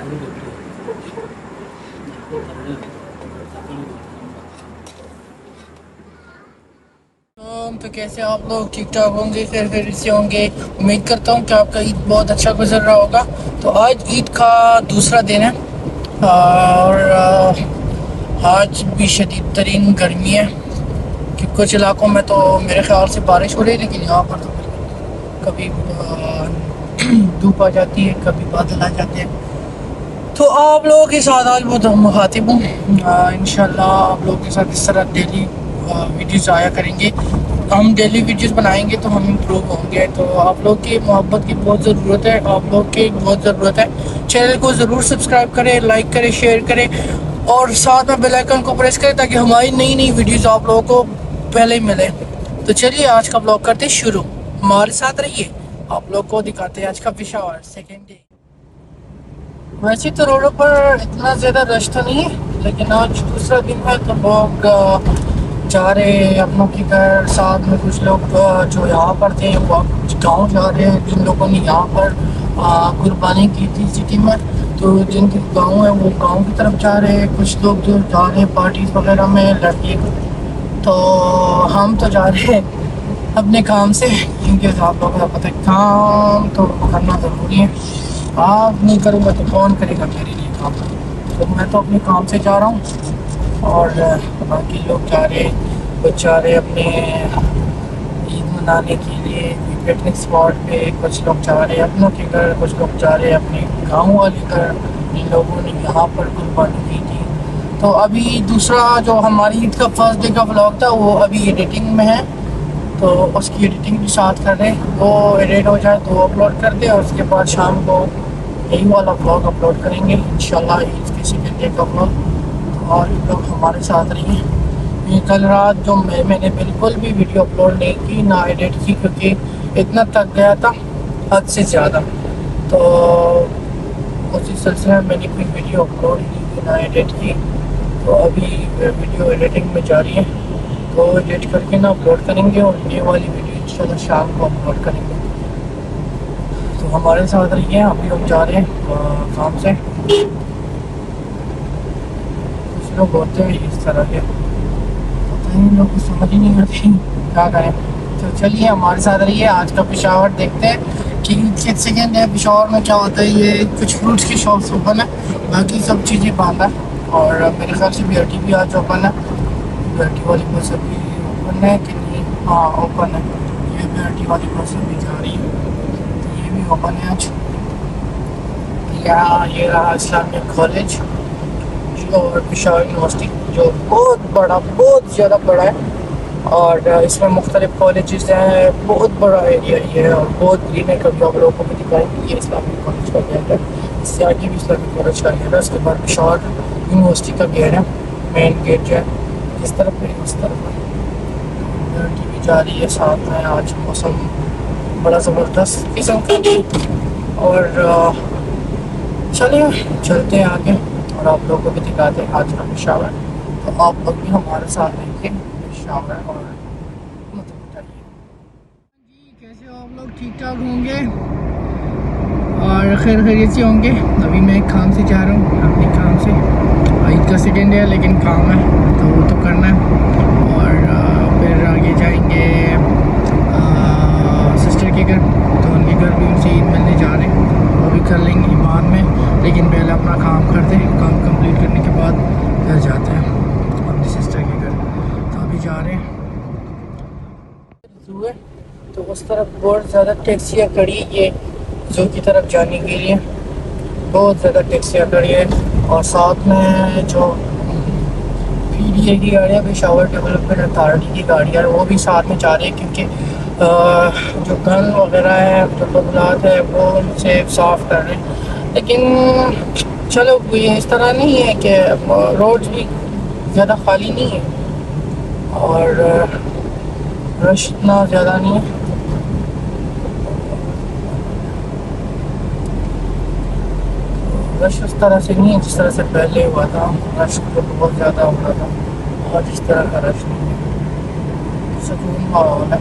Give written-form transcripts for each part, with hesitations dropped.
तो कैसे आप लोग ठीक ठाक होंगे, खैर से होंगे। उम्मीद करता हूँ कि आपका ईद बहुत अच्छा गुजर रहा होगा। तो आज ईद का दूसरा दिन है और आज भी शदीद तरीन गर्मी है कि कुछ इलाकों में तो मेरे ख्याल से बारिश हो रही है, लेकिन यहाँ पर तो कभी धूप आ जाती है, कभी बादल आ जाते हैं। तो आप लोगों के साथ आज बहुत मुखातिब हूँ। इंशाल्लाह आप लोगों के साथ इस तरह डेली वीडियोस आया करेंगे। हम डेली वीडियोस बनाएंगे तो हम इम्प्रूव होंगे। तो आप लोग की मोहब्बत की बहुत ज़रूरत है, आप लोग की बहुत ज़रूरत है। चैनल को ज़रूर सब्सक्राइब करें, लाइक करें, शेयर करें और साथ में बेल आइकन को प्रेस करें ताकि हमारी नई नई वीडियोस आप लोगों को पहले ही मिले। तो चलिए आज का ब्लॉग करते शुरू। हमारे साथ रहिए, आप लोग को दिखाते हैं आज का पेशावर सेकेंड डे। वैसे तो रोडों पर इतना ज़्यादा रश तो नहीं है, लेकिन आज दूसरा दिन है तो लोग जा रहे हैं अपनों के घर। साथ में कुछ लोग जो यहाँ पर थे वो गांव जा रहे हैं, जिन लोगों ने यहाँ पर कुर्बानी की थी सिटी में, तो जिनके गांव है वो गांव की तरफ जा रहे हैं। कुछ लोग जो जा रहे हैं पार्टीज वगैरह में लड़के, तो हम तो जा रहे हैं अपने काम से, क्योंकि आप लोगों को पता है काम तो करना ज़रूरी है। आप नहीं करूँगा तो कौन करेगा मेरे लिए काम। तो मैं तो अपने काम से जा रहा हूँ और बाकी लोग जा रहे, कुछ जा रहे अपने ईद मनाने के लिए पिकनिक स्पॉट पे, कुछ लोग जा रहे अपनों के घर, कुछ लोग जा रहे अपने गाँव वाले घर। इन लोगों ने यहाँ पर कुर्बानी की थी। तो अभी दूसरा जो हमारी ईद का फर्स्ट डे का व्लॉग था वो अभी एडिटिंग में है, तो उसकी एडिटिंग भी साथ कर रहे हैं। वो एडिट हो जाए तो अपलोड कर दे और उसके बाद शाम को यही वाला ब्लॉग अपलोड करेंगे इंशाल्लाह, इसके सेकेंड डे का ब्लॉग। और लोग हमारे साथ रहिए। कल रात जो मैंने बिल्कुल भी वीडियो अपलोड नहीं की, ना एडिट की, क्योंकि इतना थक गया था हद से ज़्यादा। तो उसी सिलसिले में मैंने कोई वीडियो अपलोड नहीं की, ना एडिट की। तो अभी वीडियो एडिटिंग में जारी है, तो एडिट करके ना अपलोड करेंगे और ये वाली वीडियो इंशाल्लाह शाम को अपलोड करेंगे। तो हमारे साथ रहिए। अभी हम जा रहे हैं काम से। कुछ लोग होते हैं इस तरह के, पता नहीं लोग समझ ही नहीं आती क्या करें। तो चलिए हमारे साथ रहिए। आज का पेशावर देखते हैं कि सेकेंड है पेशावर में क्या होता है। ये कुछ फ्रूट्स की शॉप्स ओपन है, बाकी सब चीज़ें बंद है। और मेरे ख्याल से BRT भी आज ओपन है। BRT वाली बस अभी ओपन है कि नहीं? हाँ ओपन है। ये BRT वाली बस अभी जा रही है, तो ये भी ओपन है आज। यहाँ ये रहा इस्लामिक कॉलेज और पेशावर यूनिवर्सिटी, जो बहुत ज़्यादा बड़ा है। और इसमें मुख्तलिफ कॉलेजेस हैं, बहुत बड़ा एरिया ये है और बहुत ग्रीन है। कभी आप लोगों को भी दिखाएंगे। ये इस्लामिक कॉलेज का गेट है, इससे आगे भी इस्लामिक कॉलेज का गेट है। उसके बाद पेशावर यूनिवर्सिटी का गेट है, मेन गेट जो है इस तरफ है, इस तरफ टीवी जा रही है साथ में। आज मौसम बड़ा ज़बरदस्त किस्म का। और चलिए चलते हैं आगे और आप लोगों को भी दिखाते हैं आज का पेशावर। तो आप लोग भी हमारे साथ रहेंगे पेशावर और मतलब बताइए जी कैसे हो आप लोग, ठीक ठाक होंगे और खैरियत से होंगे। अभी मैं काम से जा रहा हूँ, अपने काम से। ईद का सेकेंड डे है लेकिन काम है तो वो तो करना है। और फिर आगे जाएंगे सिस्टर के घर, तो उनके घर भी उनसे ईद मिलने जा रहे हैं। वो भी कर लेंगे बाद में, लेकिन पहले अपना काम करते हैं। काम कंप्लीट करने के बाद फिर जाते हैं अपनी सिस्टर के घर। तो अभी जा रहे हैं हुए, तो उस तरफ बहुत ज़्यादा टैक्सियाँ खड़ी है। ये जू की तरफ जाने के लिए बहुत ज़्यादा टैक्सियाँ खड़ी है। और साथ में जो PDA की गाड़ियाँ, पेशावर डेवलपमेंट अथॉरिटी की गाड़ियाँ, वो भी साथ में जा रही है, क्योंकि जो गन वगैरह है, जो बदलाव है, वो उनसे साफ़ कर रहे हैं। लेकिन चलो ये इस तरह नहीं है कि रोड भी ज़्यादा खाली नहीं है और रश इतना ज़्यादा नहीं है। रश उस तरह से नहीं है जिस तरह से पहले हुआ था। रश तो बहुत ज़्यादा हो रहा था और इस तरह का रश नहीं है, सुकून माहौल है।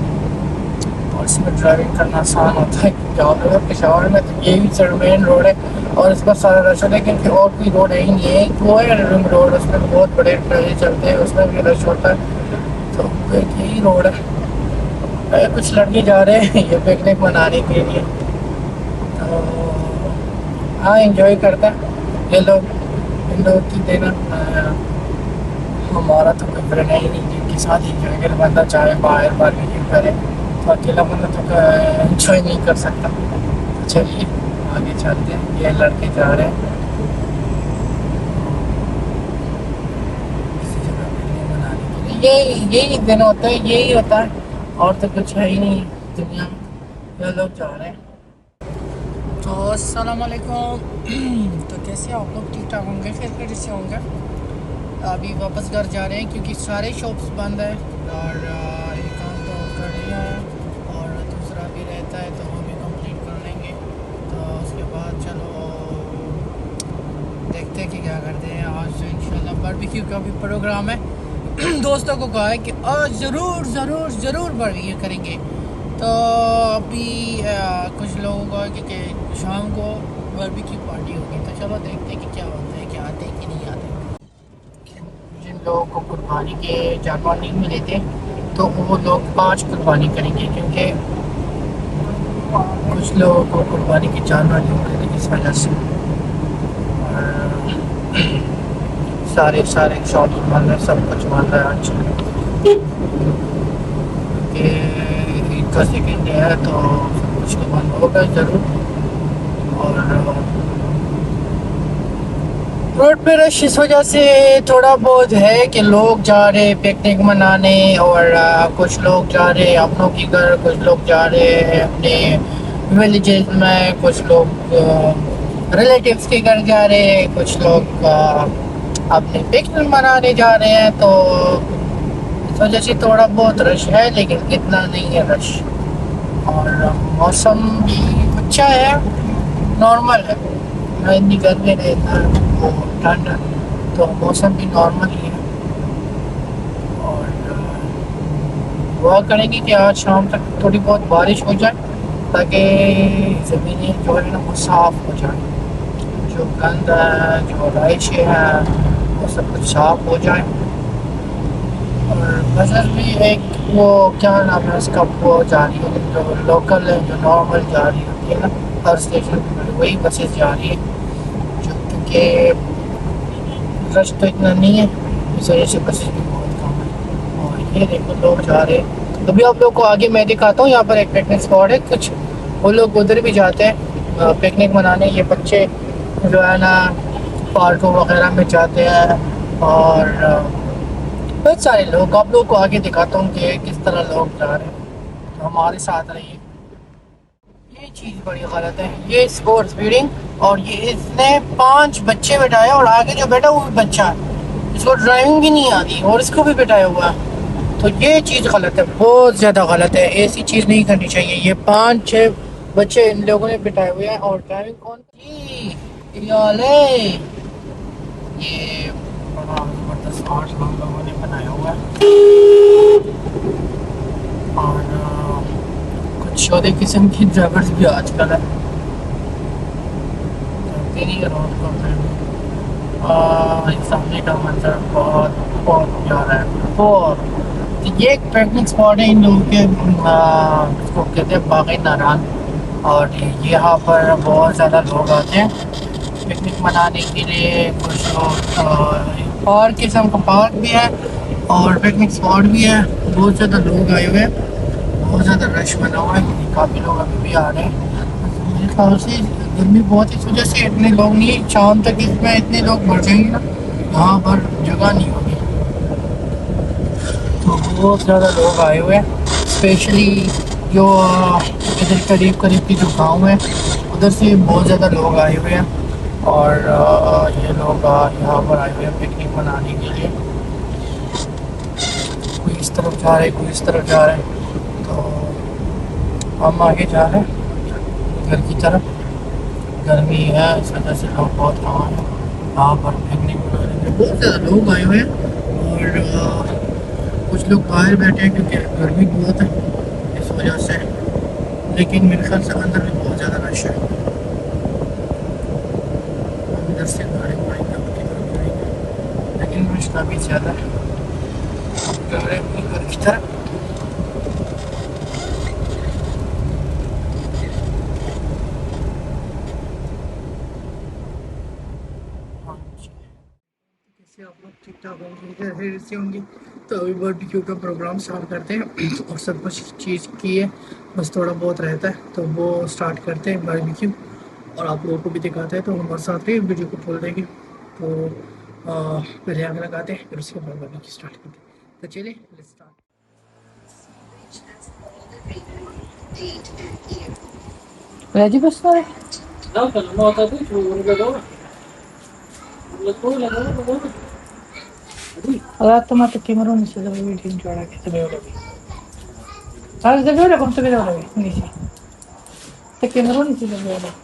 और इसमें ड्राइविंग करना आसान होता है क्योंकि आप लोग पेशावर में तो यही सिर्फ मेन रोड है और इस पर सारा रश होता है क्योंकि और कोई रोड है ही नहीं है। वो है रिंग रोड, उसमें बहुत बड़े ट्रेन चलते हैं, उसमें भी रश होता है। तो एक यही रोड है। कुछ लड़के जा रहे हैं ये पिकनिक मनाने के लिए, तो हाँ एंजॉय करता है ये लोग। इन लोग की देना हमारा तो कोई फ्रेंड है ही नहीं जिनके साथ एंजॉय करे। बंदा चाहे बाहर बारबेक्यू करे तो अकेला बंदा तो एंजॉय नहीं कर सकता। तो चलिए आगे चलते हैं, ये लड़के जा रहे हैं किसी जगह पिकनिक मनाने के लिए। यही दिन होता है, यही होता है और तो कुछ है ही नहीं दुनिया में। ये लोग जा रहे हैं। तो अस्सलाम वालेकुम। तो कैसे आप लोग? ठीक ठाक होंगे, खैर से होंगे। अभी वापस घर जा रहे हैं क्योंकि सारे शॉप्स बंद है और एक काम तो कर लिया है और दूसरा भी रहता है तो वो भी कंप्लीट कर लेंगे। तो उसके बाद चलो देखते हैं कि क्या करते हैं। आज तो इंशाल्लाह बारबेक्यू का भी प्रोग्राम है। दोस्तों को कहा है कि आज ज़रूर ज़रूर ज़रूर बारबेक्यू करेंगे। तो अभी कुछ लोगों को कि शाम को बारबेक्यू पार्टी होगी, तो चलो देखते हैं कि क्या होता है, क्या आते हैं कि नहीं आते। जिन लोगों को कुर्बानी के जानवर नहीं मिले थे तो वो लोग आज कुर्बानी करेंगे क्योंकि कुछ लोगों को कुर्बानी के जानवर नहीं मिले थे इस वजह से। और सारे शॉप बंद है, सब कुछ बंद है आज कि ईद का सेकेंड डे है तो सब कुछ तो बंद होगा ज़रूर। और रोड पे रश इस वजह से थोड़ा बहुत है कि लोग जा रहे पिकनिक मनाने और कुछ लोग जा रहे हैं अपनों के घर, कुछ लोग जा रहे हैं अपने विलेजेस में, कुछ लोग रिलेटिव्स के घर जा रहे हैं, कुछ लोग अपने पिकनिक मनाने जा रहे हैं। तो इस वजह से थोड़ा बहुत रश है लेकिन इतना नहीं है रश। और मौसम भी अच्छा है, नॉर्मल है, ना इतनी गर्मी है इतना ठंड, तो मौसम भी नॉर्मल ही है। और दुआ करेंगे कि आज शाम तक थोड़ी बहुत बारिश हो जाए ताकि ज़मीनें जो है ना वो साफ़ हो जाए, जो गंद है, जो राइशें हैं, वो सब कुछ साफ़ हो जाए। और बजर भी एक वो क्या नाम है उसका, वो जा रही है जो लोकल है, जो नॉर्मल जा रही होती है ना हर स्टेशन पर, वही बसेस जा रही है जो, क्योंकि रश तो इतना नहीं है इस वजह से बसेस भी बहुत कम है। और ये देखो लोग जा रहे हैं। अभी आप लोग को आगे मैं दिखाता हूँ, यहाँ पर एक पिकनिक स्पॉट है, कुछ वो लोग उधर भी जाते हैं पिकनिक मनाने। ये बच्चे जो है ना पार्कों वगैरह में जाते हैं और बहुत सारे लोग। आप लोग को आगे दिखाता हूँ कि किस तरह लोग जा रहे हैं, तो हमारे साथ रहिए। ये चीज़ बड़ी गलत है, ये स्पोर्ट्स फीडिंग। और ये इसने 5 बच्चे बिठाए और आगे जो बैठा वो भी बच्चा है, इसको ड्राइविंग भी नहीं आती और इसको भी बिठाया हुआ है। तो ये चीज़ गलत है, बहुत ज़्यादा गलत है, ऐसी चीज़ नहीं करनी चाहिए। ये 5-6 बच्चे इन लोगों ने बिठाए हुए हैं और ड्राइविंग कौन ये बड़ा ज़बरदस्त आर्ट हम लोगों ने बनाया हुआ है। और कुछ शोधे किस्म की ड्राइवर्स भी आजकल है, रोड पर सामने का मंजर बहुत बहुत प्यारा है। और ये एक पिकनिक स्पॉट है इन लोगों के, इसको कहते हैं बाग़े नारान। और यहाँ पर बहुत ज़्यादा लोग आते हैं पिकनिक मनाने के लिए। कुछ लोग पार्क किस्म का पार्क भी है और पिकनिक स्पॉट भी है। बहुत ज़्यादा लोग आए हुए हैं, बहुत ज़्यादा रश बना हुआ है, काफ़ी लोग अभी भी आ रहे हैं। मेरे ख्याल से गर्मी बहुत इस वजह से इतने लोग नहीं है, शाम तक इसमें इतने लोग भर जाएंगे ना, यहाँ पर जगह नहीं होगी। तो बहुत ज़्यादा लोग आए हुए हैं, स्पेशली जो इधर करीब करीब की जो गाँव है उधर से बहुत ज़्यादा लोग आए हुए हैं। और ये लोग यहाँ पर आए हुए हैं पिकनिक मनाने के लिए। कोई इस तरफ जा रहे, कोई इस तरफ जा रहे हैं, तो हम आगे जा रहे हैं घर की तरफ। गर्मी है इस वजह से लोग बहुत कम हैं यहाँ पर पिकनिक मनाने के। बहुत ज़्यादा लोग आए हुए हैं और कुछ लोग बाहर बैठे हैं क्योंकि गर्मी बहुत है इस वजह से। लेकिन मेरे ख्याल से अंदर भी बहुत ज़्यादा रश है। हम इधर से गाड़ी उड़ाएंगे आपकी तरफ जाएंगे, लेकिन रश काफ़ी ज़्यादा है। हम जा रहे हैं अपने घर की तरफ। हाँ जी। कैसे आप लोग ठीक ठाक होंगे, खैरियत से होंगे। तो अभी बारबेक्यू का प्रोग्राम स्टार्ट करते हैं और सब कुछ चीज़ की है, बस थोड़ा बहुत रहता है तो वो स्टार्ट करते हैं बारबेक्यू। और आप लोगों को भी दिखाते हैं, तो हमारे साथ रहिए, वीडियो को खोल देंगे। तो पहले आग लगाते हैं, फिर उसके बाद बारबेक्यू स्टार्ट करते हैं। तो चलिए लेट्स स्टार्ट। राजी बस allora tomato chimarrone se dovevi ringiorare che dovevo avere. Sai davvero quanto vedevo avere? Quindi sì. Se chimarrone si doveva avere.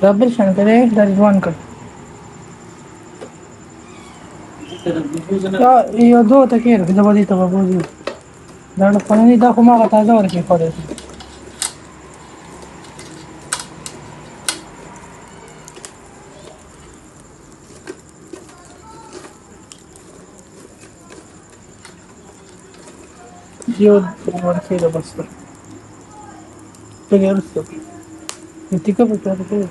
Double shan करे that is one cut. io due te quiero che devo dire così. Da quando mi da come la casa ora che fare. Io non chiedo basta. Perché sto. E ti capisco perché.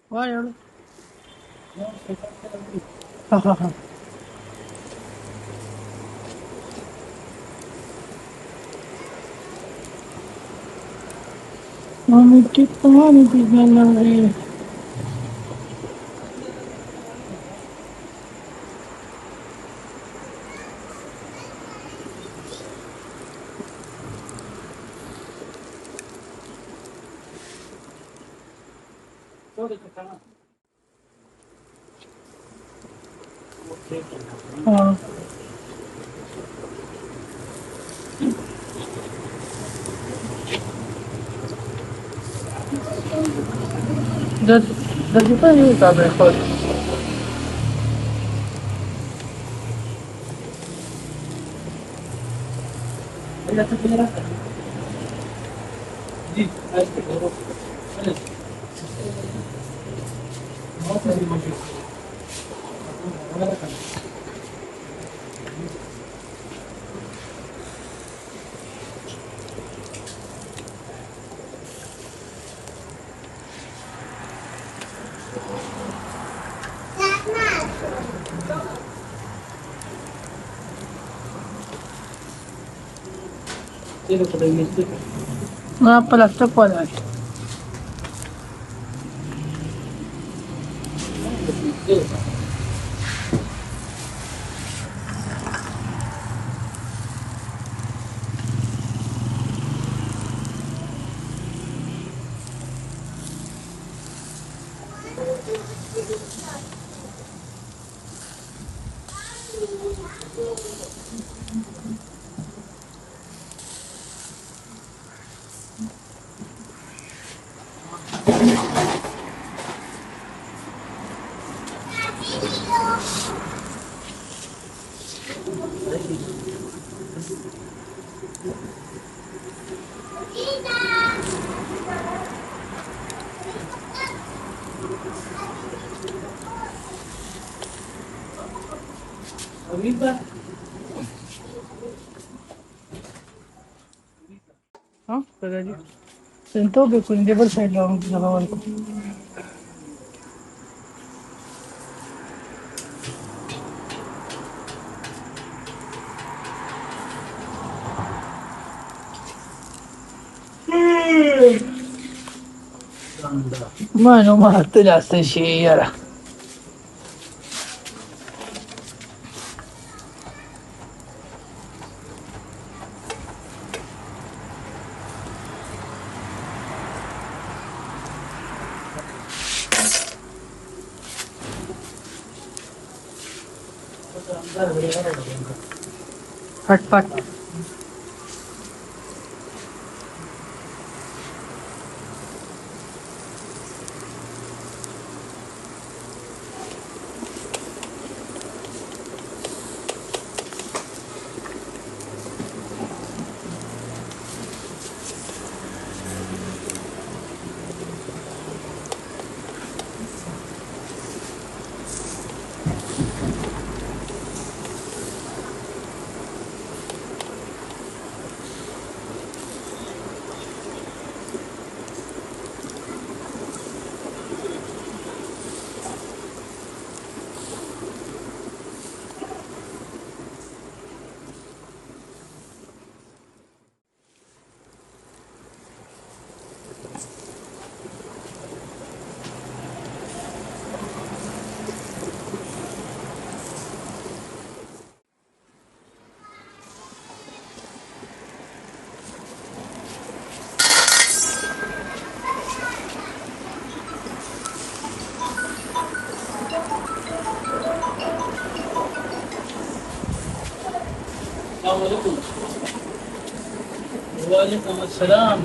Vai allora. Ah ah ah. Ma metti pane di bella. हाँ दस दस रुपये नहीं होता मेरे पास हाँ plastic वाला है हाँ दादाजी Sento che quindi devo scegliere un lavoro. Ma non mate la stasera. फट फट वालेकुम अस्सलाम